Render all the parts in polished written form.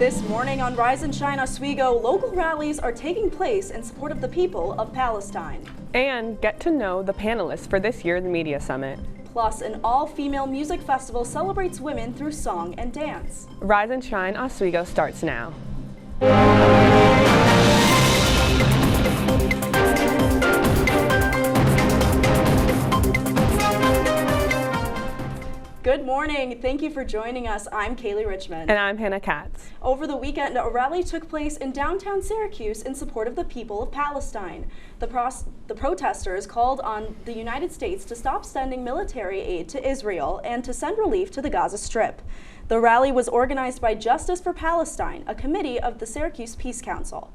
This morning on Rise and Shine Oswego, local rallies are taking place in support of the people of Palestine. And get to know the panelists for this year's Media Summit. Plus, an all-female music festival celebrates women through song and dance. Rise and Shine Oswego starts now. Good morning. Thank you for joining us. I'm Kaylee Richmond. And I'm Hannah Katz. Over the weekend, a rally took place in downtown Syracuse in support of the people of Palestine. The protesters called on the United States to stop sending military aid to Israel and to send relief to the Gaza Strip. The rally was organized by Justice for Palestine, a committee of the Syracuse Peace Council.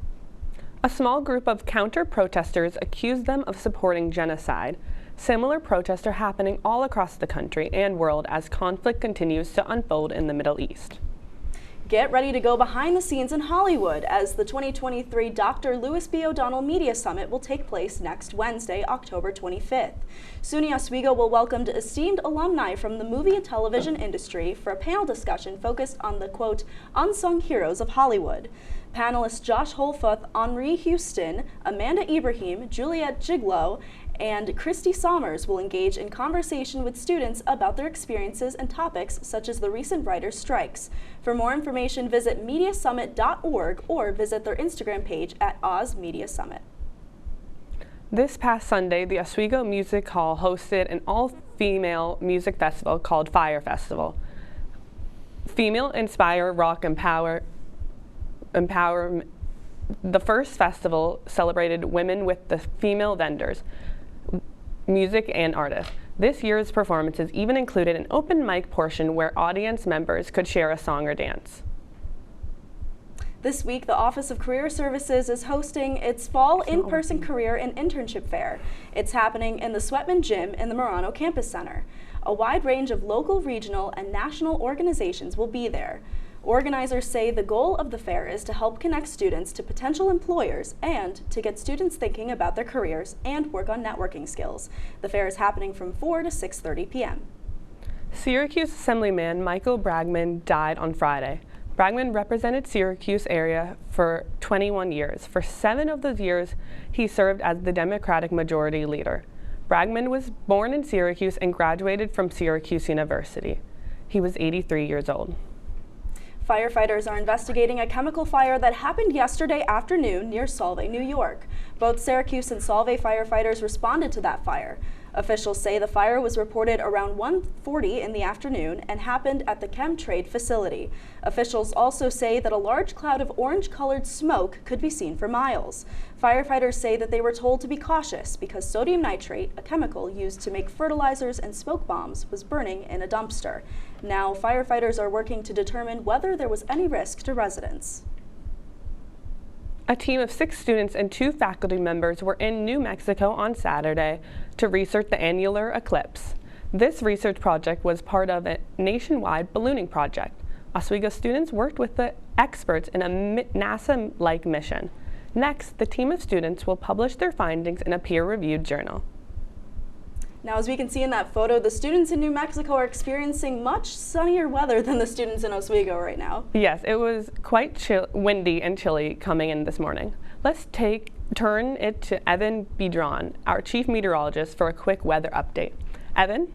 A small group of counter-protesters accused them of supporting genocide. Similar protests are happening all across the country and world as conflict continues to unfold in the Middle East. Get ready to go behind the scenes in Hollywood as the 2023 Dr. Louis B. O'Donnell Media Summit will take place next Wednesday, October 25th. SUNY Oswego will welcome esteemed alumni from the movie and television industry for a panel discussion focused on the, quote, unsung heroes of Hollywood. Panelists Josh Holfuth, Henri Houston, Amanda Ibrahim, Juliette Giglow, and Christy Sommers will engage in conversation with students about their experiences and topics such as the recent writers' strikes. For more information, visit mediasummit.org or visit their Instagram page at Oz Media Summit. This past Sunday, the Oswego Music Hall hosted an all-female music festival called Fire Festival. Female-inspired rock empowerment. The first festival celebrated women with the female vendors, music and artists. This year's performances even included an open mic portion where audience members could share a song or dance. This week, the Office of Career Services is hosting its fall in-person career and internship fair. It's happening in the Sweatman Gym in the Marano Campus Center. A wide range of local, regional, and national organizations will be there. Organizers say the goal of the fair is to help connect students to potential employers and to get students thinking about their careers and work on networking skills. The fair is happening from 4 to 6:30 p.m. Syracuse Assemblyman Michael Bragman died on Friday. Bragman represented Syracuse area for 21 years. For 7 of those years, he served as the Democratic Majority Leader. Bragman was born in Syracuse and graduated from Syracuse University. He was 83 years old. Firefighters are investigating a chemical fire that happened yesterday afternoon near Solvay, New York. Both Syracuse and Solvay firefighters responded to that fire. Officials say the fire was reported around 1:40 in the afternoon and happened at the Chemtrade facility. Officials also say that a large cloud of orange-colored smoke could be seen for miles. Firefighters say that they were told to be cautious because sodium nitrate, a chemical used to make fertilizers and smoke bombs, was burning in a dumpster. Now, firefighters are working to determine whether there was any risk to residents. A team of 6 students and 2 faculty members were in New Mexico on Saturday to research the annular eclipse. This research project was part of a nationwide ballooning project. Oswego students worked with the experts in a NASA-like mission. Next, the team of students will publish their findings in a peer-reviewed journal. Now, as we can see in that photo, the students in New Mexico are experiencing much sunnier weather than the students in Oswego right now. Yes, it was quite windy and chilly coming in this morning. Let's turn it to Evan Bedron, our chief meteorologist, for a quick weather update. Evan?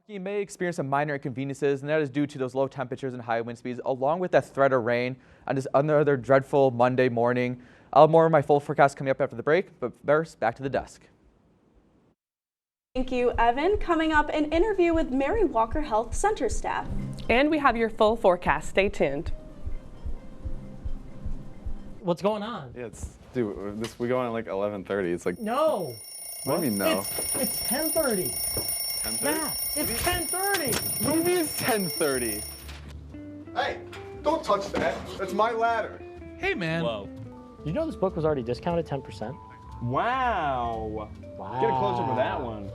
You may experience some minor inconveniences, and that is due to those low temperatures and high wind speeds, along with that threat of rain on this another dreadful Monday morning. I'll have more of my full forecast coming up after the break, but first, back to the desk. Thank you, Evan. Coming up, an interview with Mary Walker Health Center staff. And we have your full forecast. Stay tuned. What's going on? Yeah, we go on at like 11:30. It's like No. What do you mean no? It's 10:30. 10:30? Matt, it's 10:30. What do you mean it's 10:30? Hey, don't touch that. That's my ladder. Hey, man. Whoa. You know this book was already discounted 10%? Wow. Wow. Get a closer with that one.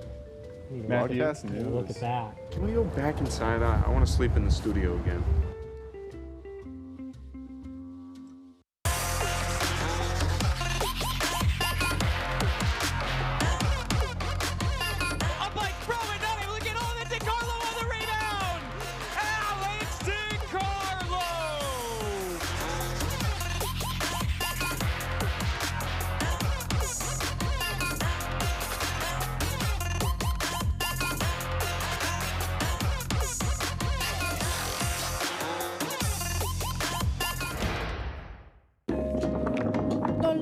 Matthew. Broadcast news. Look at that. Can we go back inside? I want to sleep in the studio again.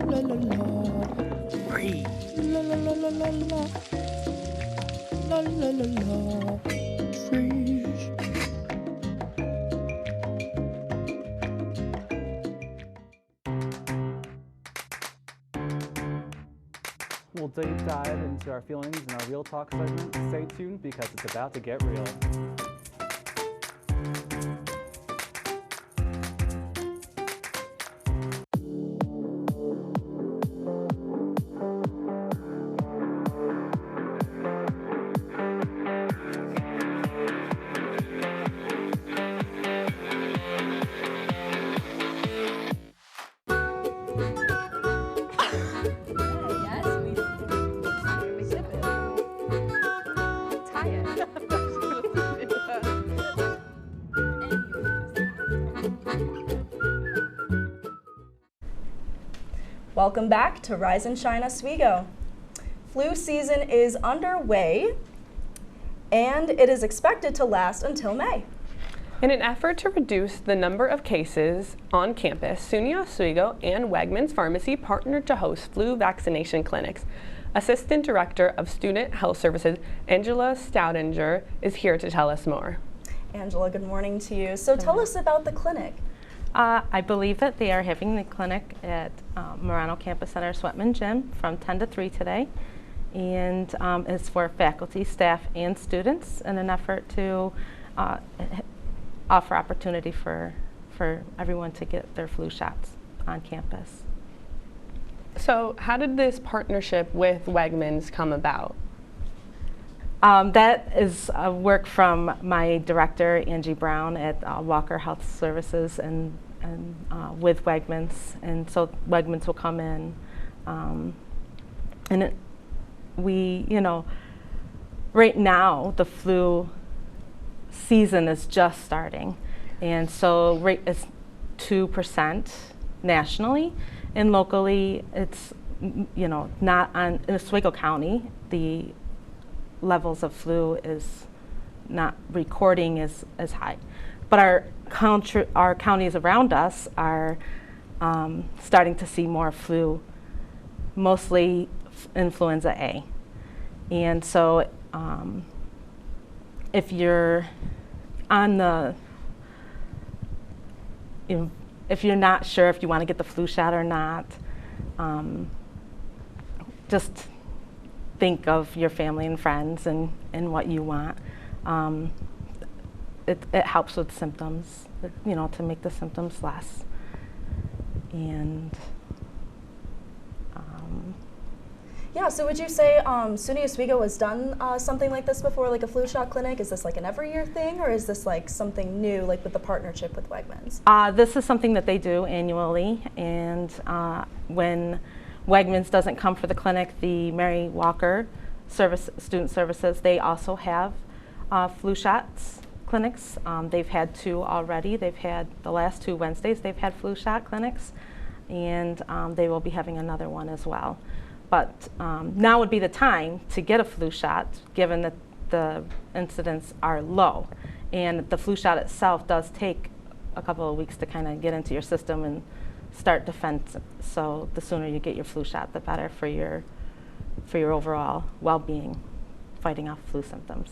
la la la. Breathe. La la la la la la. La la la la. Breathe. We'll deep dive into our feelings in our Real Talk segment. Stay tuned because it's about to get real. Welcome back to Rise and Shine Oswego. Flu season is underway, and it is expected to last until May. In an effort to reduce the number of cases on campus, SUNY Oswego and Wegmans Pharmacy partnered to host flu vaccination clinics. Assistant Director of Student Health Services, Angela Stoudinger, is here to tell us more. Angela, good morning to you. So tell us about the clinic. I believe that they are having the clinic at Marano Campus Center Sweatman Gym from 10 to 3 today. And it's for faculty, staff, and students in an effort to offer opportunity for everyone to get their flu shots on campus. So how did this partnership with Wegmans come about? That is work from my director, Angie Brown, at Walker Health Services and with Wegmans. And so Wegmans will come in. Right now, the flu season is just starting. And so rate is 2% nationally. And locally, it's, not in Oswego County, the levels of flu is not recording as high. But our counties around us are starting to see more flu, mostly influenza A. And so if you're on if you're not sure if you want to get the flu shot or not, just think of your family and friends and what you want. It helps with symptoms, to make the symptoms less. And yeah, so would you say SUNY Oswego has done something like this before, like a flu shot clinic? Is this like an every year thing, or is this like something new, like with the partnership with Wegmans? This is something that they do annually, and when Wegmans doesn't come for the clinic, the Mary Walker Student Services, they also have flu shots clinics. They've had 2 already. They've had the last 2 Wednesdays, they've had flu shot clinics, and they will be having another one as well. But now would be the time to get a flu shot, given that the incidents are low. And the flu shot itself does take a couple of weeks to kind of get into your system and start defense. So the sooner you get your flu shot, the better for your overall well-being, fighting off flu symptoms.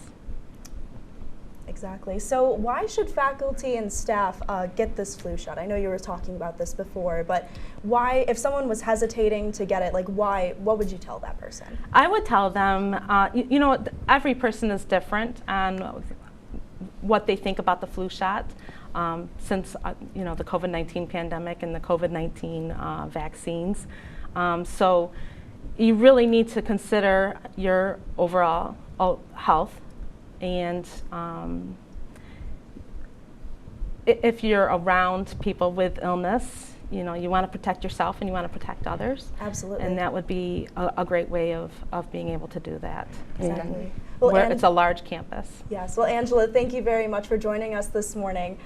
Exactly. So why should faculty and staff get this flu shot? I know you were talking about this before, but why, if someone was hesitating to get it, what would you tell that person? I would tell them, every person is different on what they think about the flu shot. Since the COVID-19 pandemic and the COVID-19 vaccines. So you really need to consider your overall health, and if you're around people with illness, you want to protect yourself and you want to protect others. Absolutely. And that would be a great way of being able to do that. Exactly. It's a large campus. Yes. Well, Angela, thank you very much for joining us this morning.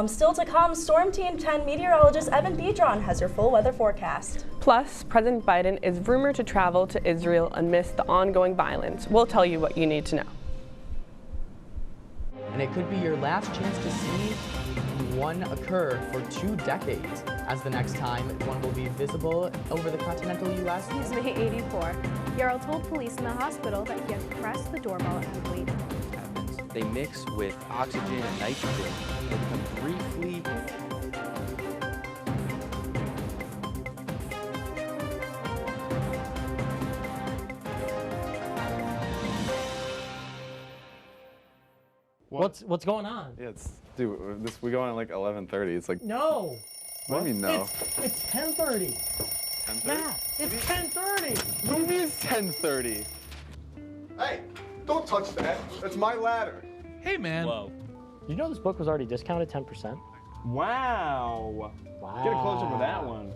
Still to come, Storm Team 10 meteorologist Evan Biedron has your full weather forecast. Plus, President Biden is rumored to travel to Israel amidst the ongoing violence. We'll tell you what you need to know. and it could be your last chance to see one occur for 2 decades, as the next time one will be visible over the continental U.S. He's May 84. Yarrow told police in the hospital that he had pressed the doorbell and waited. They mix with oxygen and nitrogen and become briefly What's going on? Yeah, dude, we go on at like 11:30. It's like, No. what do you mean no? It's 10:30. 10:30? Matt, it's 10:30. What do you mean it's 10:30? Hey, don't touch that. That's my ladder. Hey, man. Whoa. You know this book was already discounted 10%? Wow. Wow. Get a close up of that one.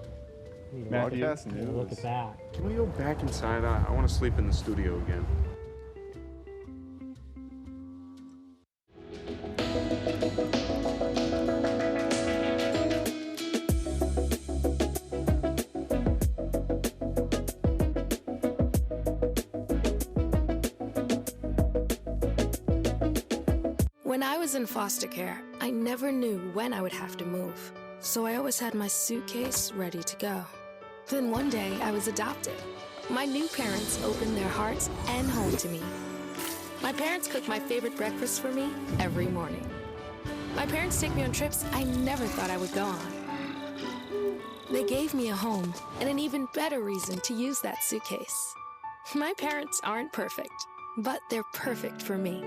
Matthew. Broadcast news. Look at that. Can we go back inside? I want to sleep in the studio again. When I was in foster care, I never knew when I would have to move, so I always had my suitcase ready to go. Then one day, I was adopted. My new parents opened their hearts and home to me. My parents cook my favorite breakfast for me every morning. My parents take me on trips I never thought I would go on. They gave me a home and an even better reason to use that suitcase. My parents aren't perfect, but they're perfect for me.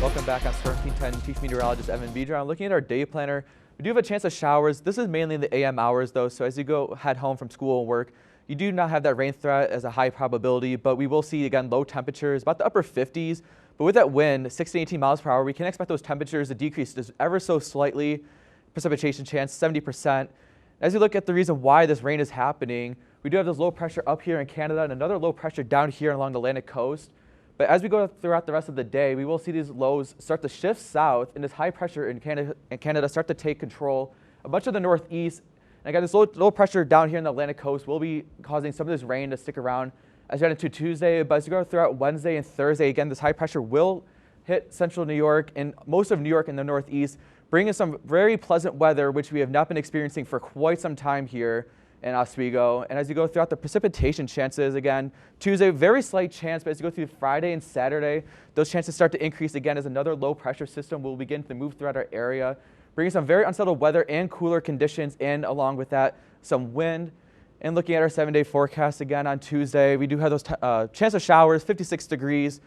Welcome back on Storm Team 10, Chief Meteorologist Evan Beedron. Looking at our day planner, we do have a chance of showers. This is mainly in the AM hours though, so as you head home from school and work, you do not have that rain threat as a high probability, but we will see again low temperatures, about the upper 50s. But with that wind, 16 to 18 miles per hour, we can expect those temperatures to decrease just ever so slightly. Precipitation chance 70%. As you look at the reason why this rain is happening, we do have this low pressure up here in Canada and another low pressure down here along the Atlantic coast. But as we go throughout the rest of the day, we will see these lows start to shift south and this high pressure in Canada start to take control of much of the northeast. And again, this low pressure down here in the Atlantic coast will be causing some of this rain to stick around as we head into Tuesday. But as we go throughout Wednesday and Thursday, again, this high pressure will hit central New York and most of New York in the northeast, bringing some very pleasant weather, which we have not been experiencing for quite some time here in Oswego. And as you go throughout the precipitation chances, again, Tuesday, very slight chance, but as you go through Friday and Saturday, those chances start to increase again as another low pressure system will begin to move throughout our area, bringing some very unsettled weather and cooler conditions, and along with that, some wind. And looking at our 7-day forecast again on Tuesday, we do have those chance of showers, 56 degrees.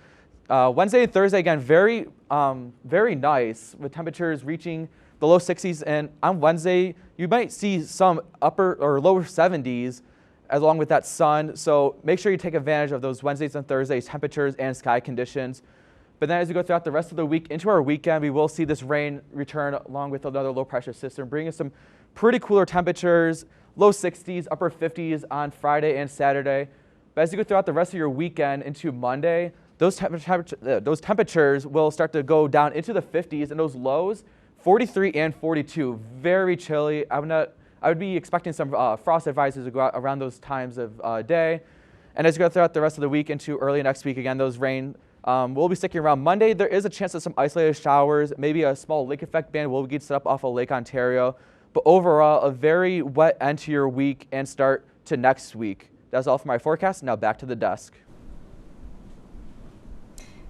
Wednesday and Thursday, again, very nice with temperatures reaching the low 60s. And on Wednesday, you might see some upper or lower 70s along with that sun. So make sure you take advantage of those Wednesdays and Thursdays temperatures and sky conditions. But then as we go throughout the rest of the week into our weekend, we will see this rain return along with another low pressure system, bringing us some pretty cooler temperatures, low 60s, upper 50s on Friday and Saturday. But as you go throughout the rest of your weekend into Monday, those temperatures will start to go down into the 50s, and those lows, 43 and 42, very chilly. I would be expecting some frost advices to go out around those times of day. And as you go throughout the rest of the week into early next week, again, those rain will be sticking around. Monday, there is a chance of some isolated showers, maybe a small lake effect band will get set up off of Lake Ontario. But overall, a very wet end to your week and start to next week. That's all for my forecast. Now back to the desk.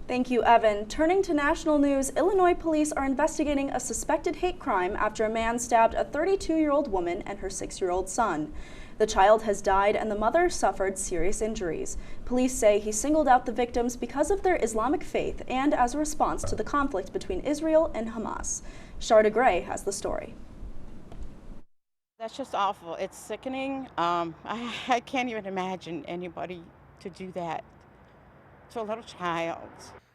Thank you, Evan. Turning to national news, Illinois police are investigating a suspected hate crime after a man stabbed a 32-year-old woman and her 6-year-old son. The child has died and the mother suffered serious injuries. Police say he singled out the victims because of their Islamic faith and as a response to the conflict between Israel and Hamas. Sharda Gray has the story. That's just awful. It's sickening. I can't even imagine anybody to do that to a little child.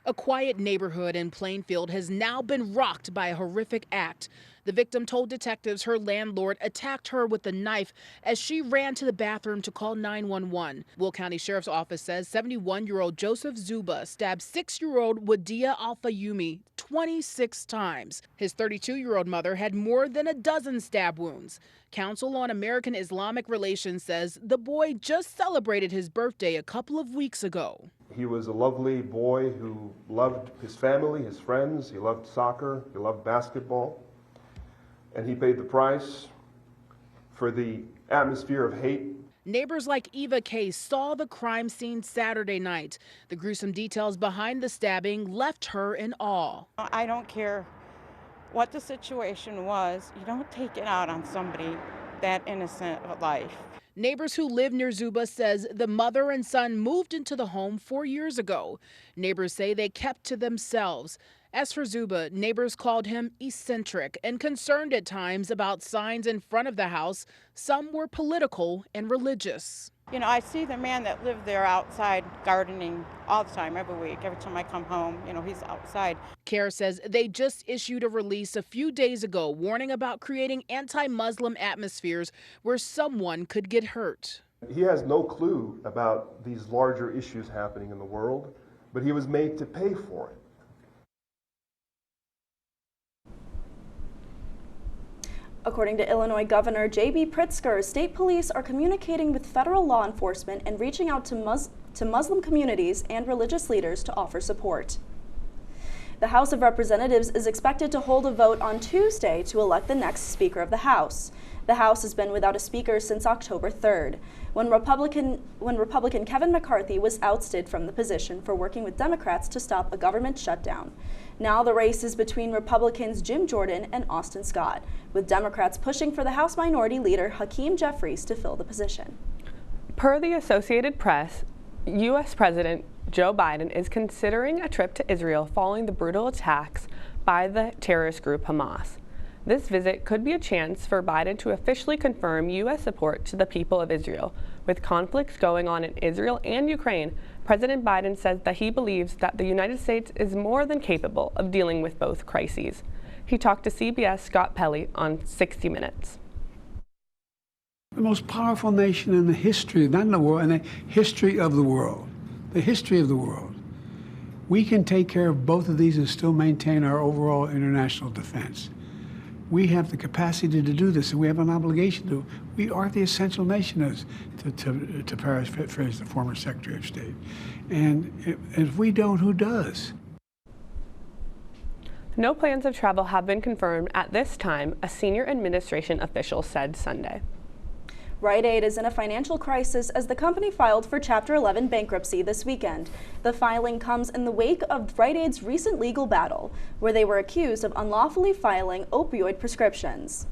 A quiet neighborhood in Plainfield has now been rocked by a horrific act. The victim told detectives her landlord attacked her with a knife as she ran to the bathroom to call 911. Will County Sheriff's Office says 71-year-old Joseph Zuba stabbed 6-year-old Wadia Alfayumi 26 times. His 32-year-old mother had more than a dozen stab wounds. Council on American Islamic Relations says the boy just celebrated his birthday a couple of weeks ago. He was a lovely boy who loved his family, his friends. He loved soccer. He loved basketball. And he paid the price for the atmosphere of hate. Neighbors like Eva K saw the crime scene Saturday night. The gruesome details behind the stabbing left her in awe. I don't care what the situation was. You don't take it out on somebody that innocent of life. Neighbors who live near Zuba says the mother and son moved into the home 4 years ago. Neighbors say they kept to themselves. As for Zuba, neighbors called him eccentric and concerned at times about signs in front of the house. Some were political and religious. You know, I see the man that lived there outside gardening all the time, every week. Every time I come home, you know, he's outside. CARE says they just issued a release a few days ago warning about creating anti-Muslim atmospheres where someone could get hurt. He has no clue about these larger issues happening in the world, but he was made to pay for it. According to Illinois Governor J.B. Pritzker, state police are communicating with federal law enforcement and reaching out to Muslim communities and religious leaders to offer support. The House of Representatives is expected to hold a vote on Tuesday to elect the next Speaker of the House. The House has been without a Speaker since October 3rd, when Republican Kevin McCarthy was ousted from the position for working with Democrats to stop a government shutdown. Now the race is between Republicans Jim Jordan and Austin Scott, with Democrats pushing for the House Minority Leader Hakeem Jeffries to fill the position. Per the Associated Press, U.S. President Joe Biden is considering a trip to Israel following the brutal attacks by the terrorist group Hamas. This visit could be a chance for Biden to officially confirm U.S. support to the people of Israel. With conflicts going on in Israel and Ukraine, President Biden says that he believes that the United States is more than capable of dealing with both crises. He talked to CBS Scott Pelley on 60 Minutes. The most powerful nation in the history, not in the world, in the history of the world. The history of the world. We can take care of both of these and still maintain our overall international defense. We have the capacity to do this, and we have an obligation to. We are the essential nation, as to paraphrase the former Secretary of State. And if we don't, who does? No plans of travel have been confirmed at this time, a senior administration official said Sunday. Rite Aid is in a financial crisis as the company filed for Chapter 11 bankruptcy this weekend. The filing comes in the wake of Rite Aid's recent legal battle, where they were accused of unlawfully filing opioid prescriptions.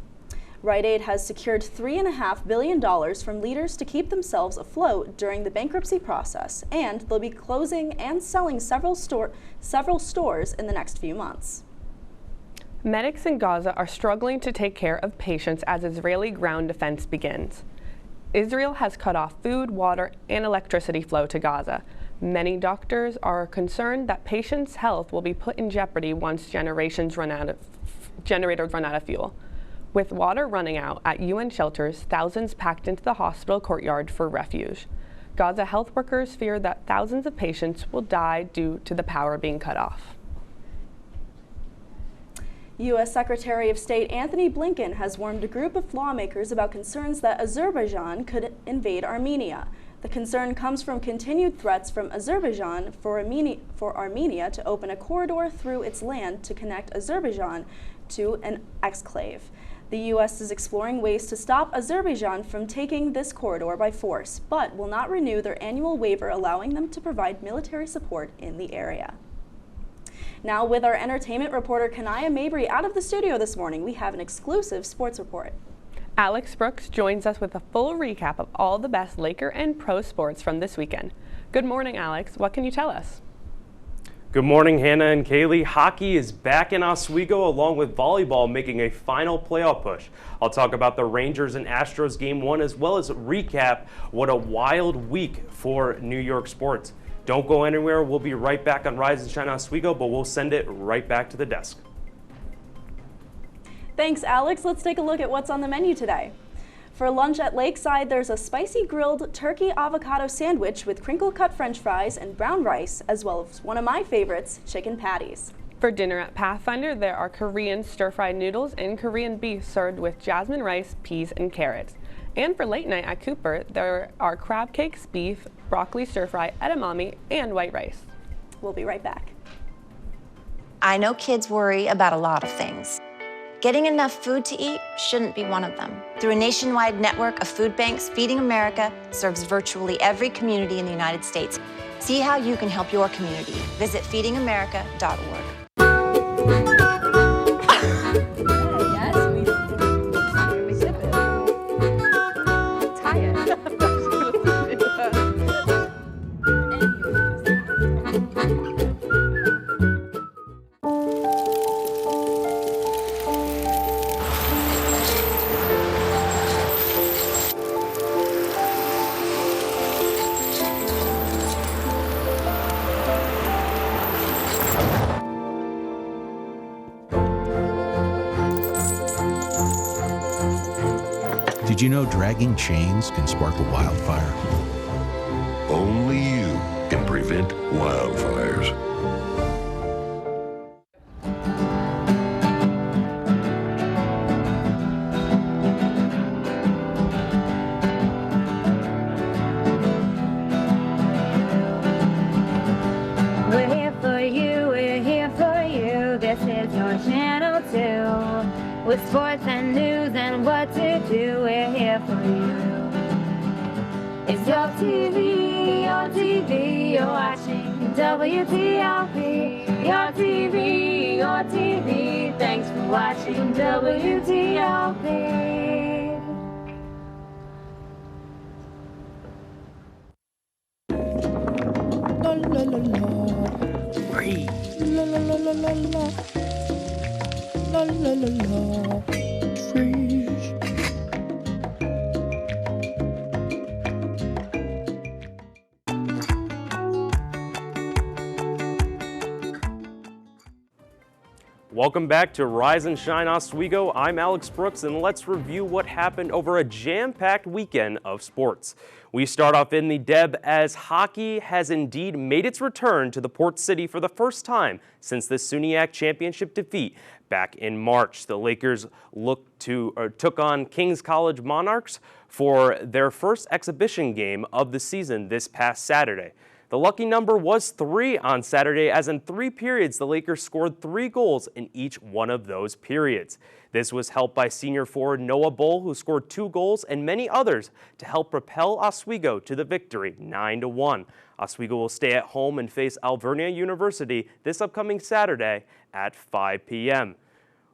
Rite Aid has secured $3.5 billion from leaders to keep themselves afloat during the bankruptcy process, and they'll be closing and selling several stores in the next few months. Medics in Gaza are struggling to take care of patients as Israeli ground defense begins. Israel has cut off food, water, and electricity flow to Gaza. Many doctors are concerned that patients' health will be put in jeopardy once generators run out of fuel. With water running out at UN shelters, thousands packed into the hospital courtyard for refuge. Gaza health workers fear that thousands of patients will die due to the power being cut off. U.S. Secretary of State Anthony Blinken has warned a group of lawmakers about concerns that Azerbaijan could invade Armenia. The concern comes from continued threats from Azerbaijan for Armenia to open a corridor through its land to connect Azerbaijan to an exclave. The U.S. is exploring ways to stop Azerbaijan from taking this corridor by force, but will not renew their annual waiver allowing them to provide military support in the area. Now, with our entertainment reporter Kanaya Mabry out of the studio this morning, we have an exclusive sports report. Alex Brooks joins us with a full recap of all the best Laker and pro sports from this weekend. Good morning, Alex. What can you tell us? Good morning, Hannah and Kaylee. Hockey is back in Oswego, along with volleyball making a final playoff push. I'll talk about the Rangers and Astros Game 1, as well as recap what a wild week for New York sports. Don't go anywhere. We'll be right back on Rise and Shine Oswego, but we'll send it right back to the desk. Thanks, Alex. Let's take a look at what's on the menu today. For lunch at Lakeside, there's a spicy grilled turkey avocado sandwich with crinkle-cut french fries and brown rice, as well as one of my favorites, chicken patties. For dinner at Pathfinder, there are Korean stir-fried noodles and Korean beef served with jasmine rice, peas, and carrots. And for late night at Cooper, there are crab cakes, beef, broccoli stir-fry, edamame, and white rice. We'll be right back. I know kids worry about a lot of things. Getting enough food to eat shouldn't be one of them. Through a nationwide network of food banks, Feeding America serves virtually every community in the United States. See how you can help your community. Visit feedingamerica.org. Did you know dragging chains can spark a wildfire? Only you can prevent wildfires. We're here for you, we're here for you. This is your channel 2. With sports and news and what to do, we're here for you. It's your TV, you're watching WTLP. Your TV, thanks for watching WTLP. La la la la. Breathe. La la la la la la. La la la la. Freeze. Welcome back to Rise and Shine Oswego. I'm Alex Brooks, and let's review what happened over a jam-packed weekend of sports. We start off in the Deb as hockey has indeed made its return to the Port City for the first time since the SUNYAC championship defeat back in March. The Lakers took on King's College Monarchs for their first exhibition game of the season this past Saturday. The lucky number was 3 on Saturday, as in 3 periods the Lakers scored 3 goals in each one of those periods. This was helped by senior forward Noah Bull, who scored 2 goals, and many others to help propel Oswego to the victory, 9-1. Oswego will stay at home and face Alvernia University this upcoming Saturday at 5 p.m.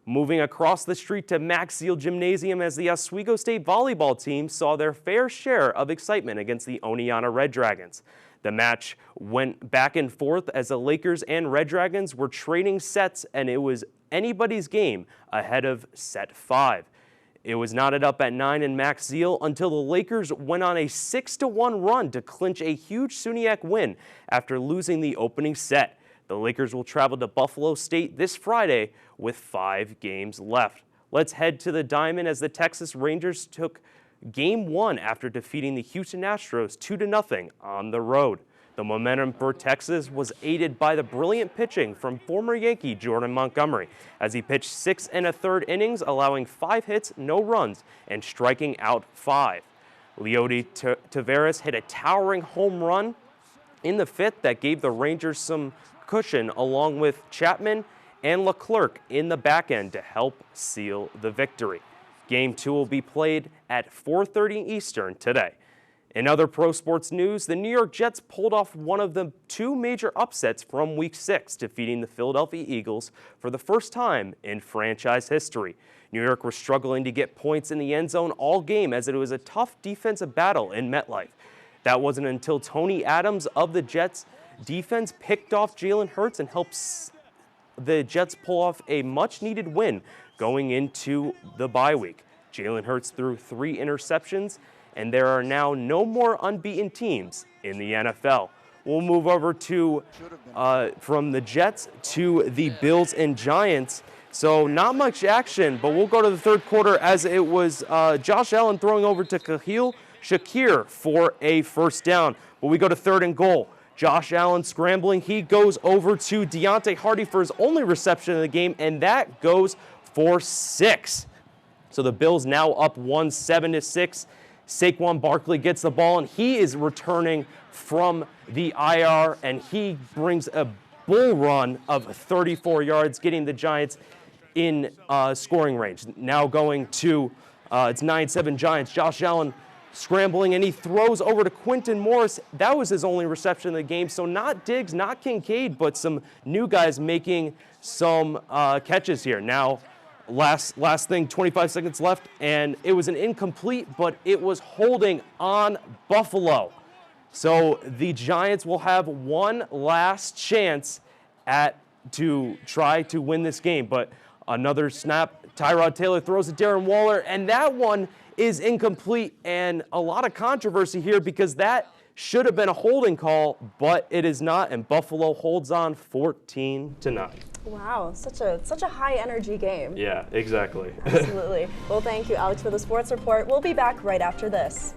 Moving across the street to Max Seal Gymnasium, as the Oswego State volleyball team saw their fair share of excitement against the Oneonta Red Dragons. The match went back and forth as the Lakers and Red Dragons were trading sets, and it was anybody's game ahead of set 5. It was knotted up at 9 in Max Seal until the Lakers went on a 6-1 run to clinch a huge SUNYAC win after losing the opening set. The Lakers will travel to Buffalo State this Friday with 5 games left. Let's head to the Diamond as the Texas Rangers took Game 1 after defeating the Houston Astros 2-0 on the road. The momentum for Texas was aided by the brilliant pitching from former Yankee Jordan Montgomery, as he pitched 6 1/3 innings, allowing 5 hits, no runs, and striking out 5. Leody Taveras hit a towering home run in the 5th that gave the Rangers some cushion, along with Chapman and Leclerc in the back end to help seal the victory. Game 2 will be played at 4:30 Eastern today. In other pro sports news, the New York Jets pulled off one of the 2 major upsets from Week 6, defeating the Philadelphia Eagles for the first time in franchise history. New York was struggling to get points in the end zone all game, as it was a tough defensive battle in MetLife. That wasn't until Tony Adams of the Jets defense picked off Jalen Hurts and helped the Jets pull off a much-needed win going into the bye week. Jalen Hurts threw 3 interceptions, and there are now no more unbeaten teams in the NFL. we'll move over to from the Jets to the Bills and Giants. So not much action, but we'll go to the third quarter as it was Josh Allen throwing over to Kahil Shakir for a first down. But we go to 3rd and goal. Josh Allen scrambling. He goes over to Deontay Hardy for his only reception of the game, and that goes for 6. So the Bills now up 7-6. Saquon Barkley gets the ball, and he is returning from the IR, and he brings a bull run of 34 yards, getting the Giants in scoring range. Now going to, it's 9-7 Giants. Josh Allen scrambling, and he throws over to Quinton Morris. That was his only reception of the game. So not Diggs, not Kincaid, but some new guys making some catches here. Now, last thing, 25 seconds left, and it was an incomplete, but it was holding on Buffalo. So the Giants will have one last chance to try to win this game. But another snap, Tyrod Taylor throws to Darren Waller, and that one is incomplete, and a lot of controversy here because that should have been a holding call, but it is not, and Buffalo holds on 14-9. Wow, such a high energy game. Yeah, exactly. Absolutely. Well, thank you, Alex, for the sports report. We'll be back right after this.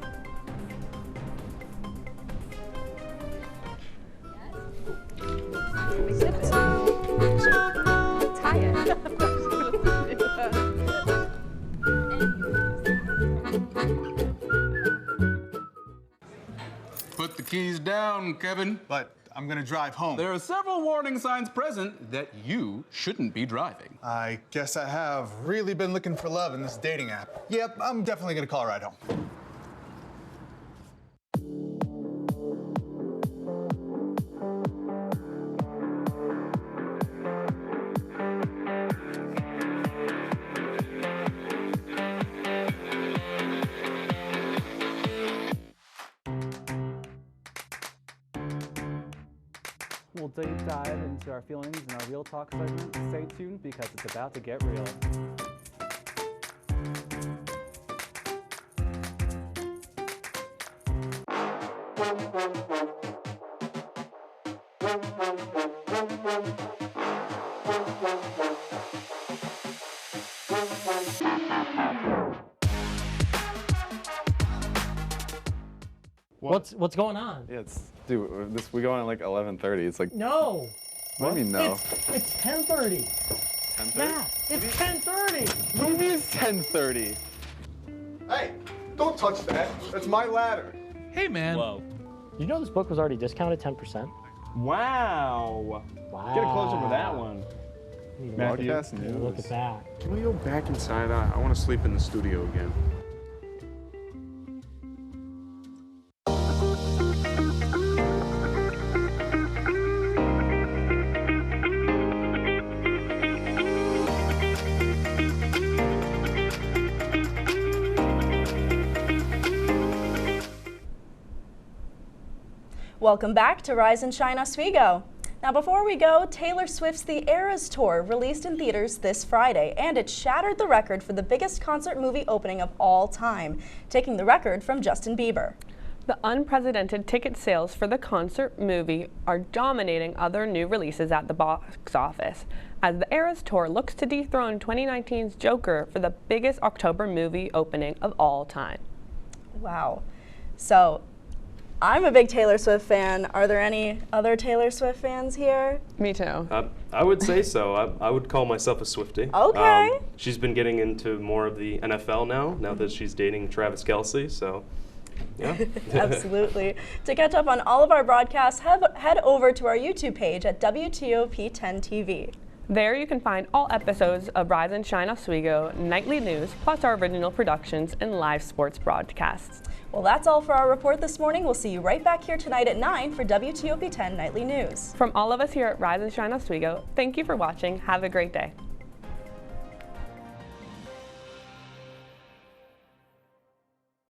Put the keys down, Kevin. But I'm gonna drive home. There are several warning signs present that you shouldn't be driving. I guess I have really been looking for love in this dating app. Yep, I'm definitely gonna call a ride home. We'll deep dive into our feelings in our Real Talk segment. Stay tuned because it's about to get real. What's going on? Yeah, dude, we go on at like 11:30. It's like No. What do you mean no? It's 10:30. 10:30? Matt, it's 10:30. What do you mean it's 10:30? Hey, don't touch that. That's my ladder. Hey, man. Whoa. You know this book was already discounted 10%? Wow. Wow. Get a close up of that one. Matthew, Look at that. Can we go back inside? I want to sleep in the studio again. Welcome back to Rise and Shine Oswego. Now before we go, Taylor Swift's The Eras Tour released in theaters this Friday, and it shattered the record for the biggest concert movie opening of all time, taking the record from Justin Bieber. The unprecedented ticket sales for the concert movie are dominating other new releases at the box office, as the Eras Tour looks to dethrone 2019's Joker for the biggest October movie opening of all time. Wow. So, I'm a big Taylor Swift fan. Are there any other Taylor Swift fans here? Me too. I would say so. I would call myself a Swiftie. Okay. She's been getting into more of the NFL now that she's dating Travis Kelce, so yeah. Absolutely. To catch up on all of our broadcasts, head over to our YouTube page at WTOP10 TV. There you can find all episodes of Rise and Shine Oswego, nightly news, plus our original productions and live sports broadcasts. Well, that's all for our report this morning. We'll see you right back here tonight at 9 for WTOP 10 Nightly News. From all of us here at Rise and Shine Oswego, thank you for watching. Have a great day.